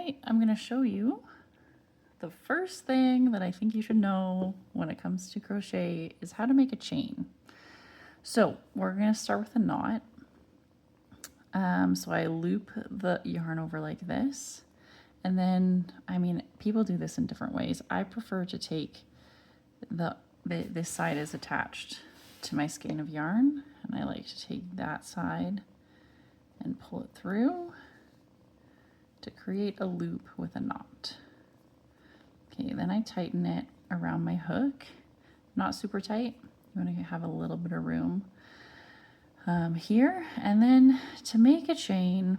Tonight I'm going to show you the first thing that I think you should know when it comes to crochet is how to make a chain. So we're going to start with a knot. So I loop the yarn over like this, and then, people do this in different ways. I prefer to take this side is attached to my skein of yarn, and I like to take that side and pull it through to create a loop with a knot. Okay, then I tighten it around my hook, not super tight. You want to have a little bit of room here. And then to make a chain,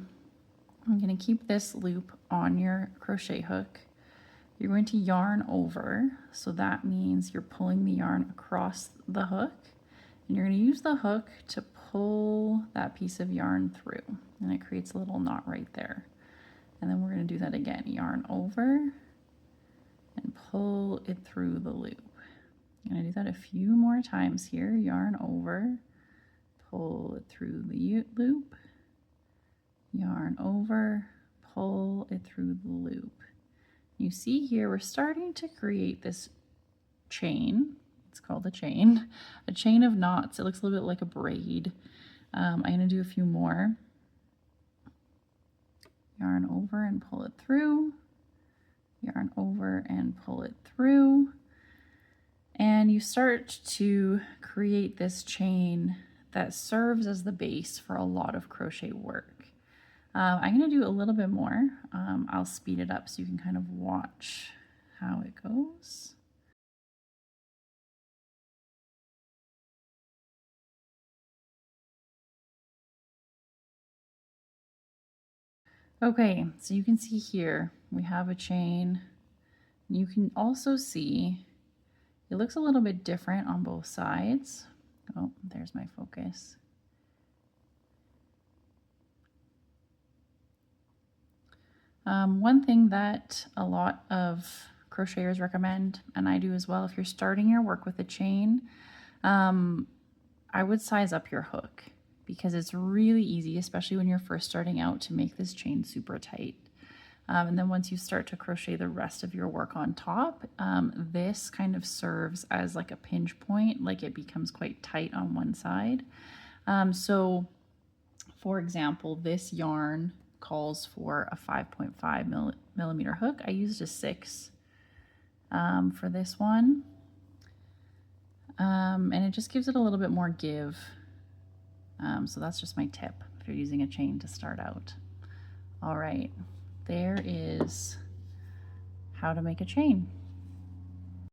I'm going to keep this loop on your crochet hook. You're going to yarn over, so that means you're pulling the yarn across the hook, and you're going to use the hook to pull that piece of yarn through, and it creates a little knot right there. And then we're going to do that again, yarn over and pull it through the loop. I'm going to do that a few more times here, yarn over, pull it through the loop, yarn over, pull it through the loop. You see here we're starting to create this chain. It's called a chain of knots. It looks a little bit like a braid. I'm going to do a few more. Yarn over and pull it through, yarn over and pull it through, and you start to create this chain that serves as the base for a lot of crochet work. I'm going to do a little bit more. I'll speed it up so you can kind of watch how it goes. Okay, so you can see here we have a chain. You can also see it looks a little bit different on both sides. Oh, there's my focus. One thing that a lot of crocheters recommend, and I do as well, if you're starting your work with a chain, I would size up your hook, because it's really easy, especially when you're first starting out, to make this chain super tight. And then once you start to crochet the rest of your work on top, this kind of serves as like a pinch point, like it becomes quite tight on one side. So for example, this yarn calls for a 5.5 millimeter hook. I used a 6 for this one. And it just gives it a little bit more give. So that's just my tip if you're using a chain to start out. All right, there is how to make a chain.